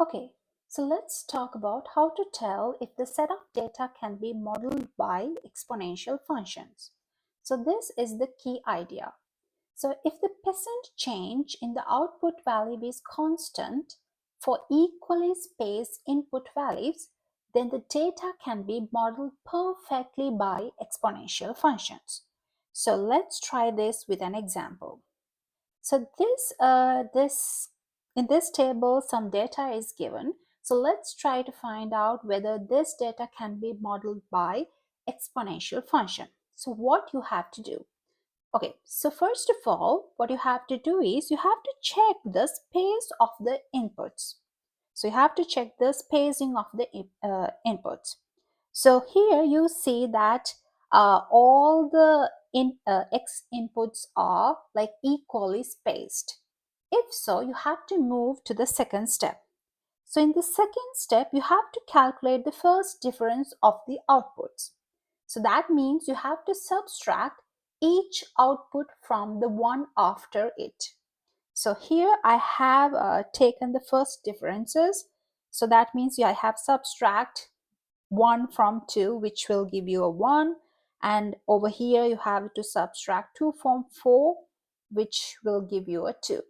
Okay, so let's talk about how to tell if the set of data can be modeled by exponential functions. So this is the key idea. So if the percent change in the output value is constant for equally spaced input values, then the data can be modeled perfectly by exponential functions. So let's try this with an example. So in this table, some data is given. So let's try to find out whether this data can be modeled by exponential function. So what you have to do? Okay, so first of all, what you have to do is you have to check the space of the inputs. So you have to check the spacing of the inputs. So here you see that all the X inputs are like equally spaced. If so, you have to move to the second step. So in the second step, you have to calculate the first difference of the outputs. So that means you have to subtract each output from the one after it. So here I have taken the first differences. So that means I have subtract 1 from 2, which will give you a 1. And over here you have to subtract 2 from 4, which will give you a 2.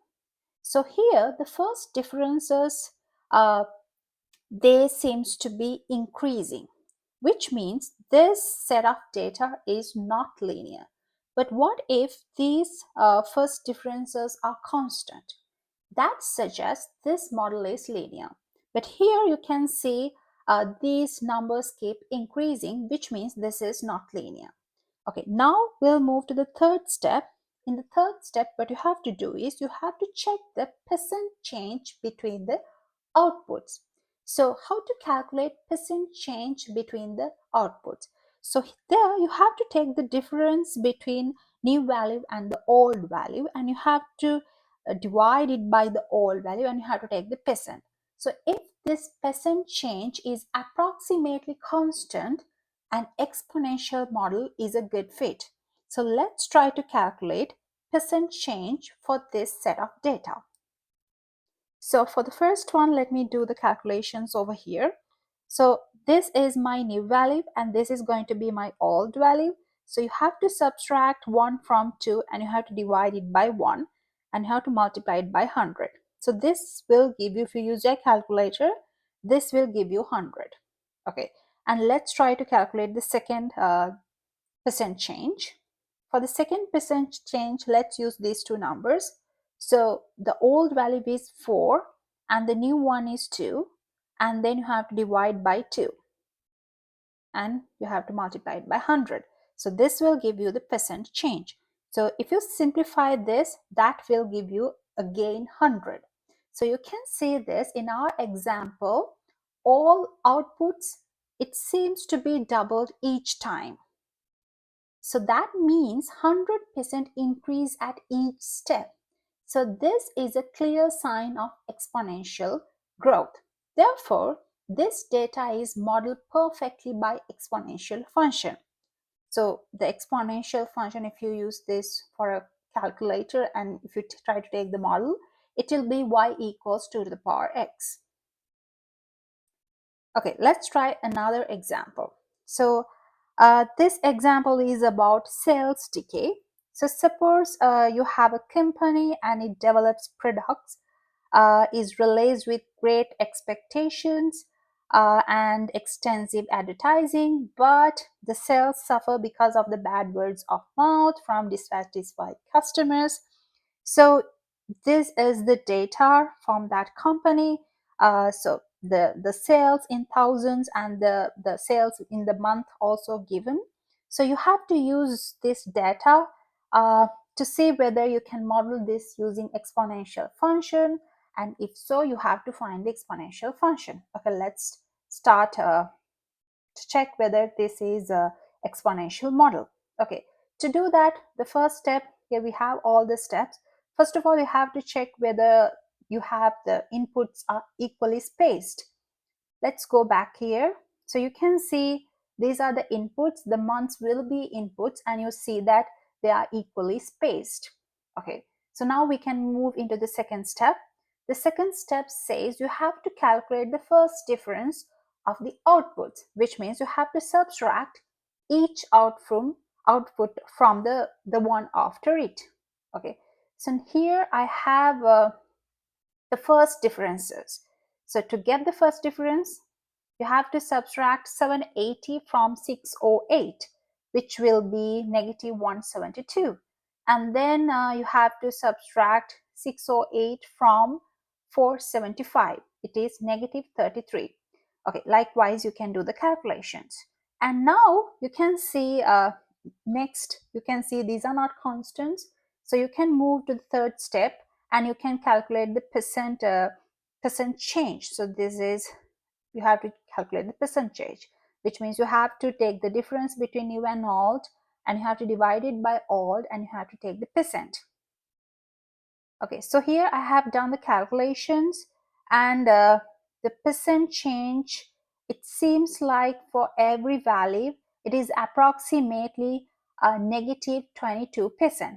So here the first differences, they seems to be increasing, which means this set of data is not linear. But what if these first differences are constant? That suggests this model is linear. But here you can see these numbers keep increasing, which means this is not linear. Okay, now we'll move to the third step. In the third step, what you have to do is you have to check the percent change between the outputs. So how to calculate percent change between the outputs? So there you have to take the difference between new value and the old value, and you have to divide it by the old value, and you have to take the percent. So if this percent change is approximately constant, an exponential model is a good fit. So let's try to calculate percent change for this set of data. So for the first one, let me do the calculations over here. So this is my new value and this is going to be my old value. So you have to subtract 1 from 2 and you have to divide it by 1 and you have to multiply it by 100. So this will give you, if you use your calculator, this will give you 100. Okay, and let's try to calculate the second percent change. For the second percent change, let's use these two numbers. So the old value is 4 and the new one is 2, and then you have to divide by 2 and you have to multiply it by 100. So this will give you the percent change. So if you simplify this, that will give you again 100. So you can see this in our example, all outputs, it seems to be doubled each time. So that means 100% increase at each step. So this is a clear sign of exponential growth. Therefore, this data is modeled perfectly by exponential function. So the exponential function, if you use this for a calculator and if you try to take the model, it will be y equals 2 to the power x. Okay, let's try another example. So this example is about sales decay. So suppose you have a company and it develops products, is released with great expectations and extensive advertising, but the sales suffer because of the bad words of mouth from dissatisfied customers. So this is the data from that company. So the sales in thousands and the sales in the month also given. So you have to use this data to see whether you can model this using exponential function, and if so, you have to find the exponential function. Okay, let's start to check whether this is a exponential model. Okay, to do that, the first step, here we have all the steps. First of all, you have to check whether you have the inputs are equally spaced. Let's go back here. So you can see these are the inputs, the months will be inputs, and you see that they are equally spaced. Okay, so now we can move into the second step. The second step says you have to calculate the first difference of the outputs, which means you have to subtract each output from the one after it. Okay, so here I have the first differences. So to get the first difference, you have to subtract 780 from 608, which will be negative 172. And then you have to subtract 608 from 475. It is negative 33. Okay, likewise, you can do the calculations. And now you can see next, you can see these are not constants. So you can move to the third step and you can calculate the percent change. So this is, you have to calculate the percentage, which means you have to take the difference between even and odd and you have to divide it by odd and you have to take the percent. Okay, so here I have done the calculations and the percent change, it seems like for every value it is approximately negative 22%.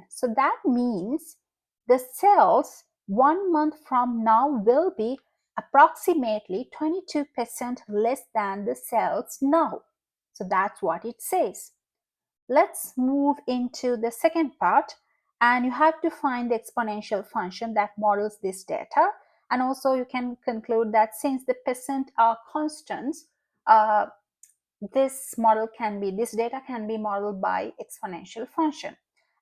So that means the sales 1 month from now will be approximately 22% less than the sales now. So that's what it says. Let's move into the second part, and you have to find the exponential function that models this data. And also you can conclude that since the percent are constants, this data can be modeled by exponential function.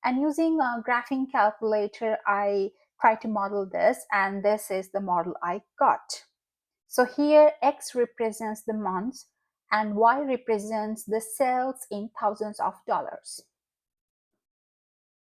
And using a graphing calculator, I try to model this, and this is the model I got. So here X represents the months and Y represents the sales in thousands of dollars.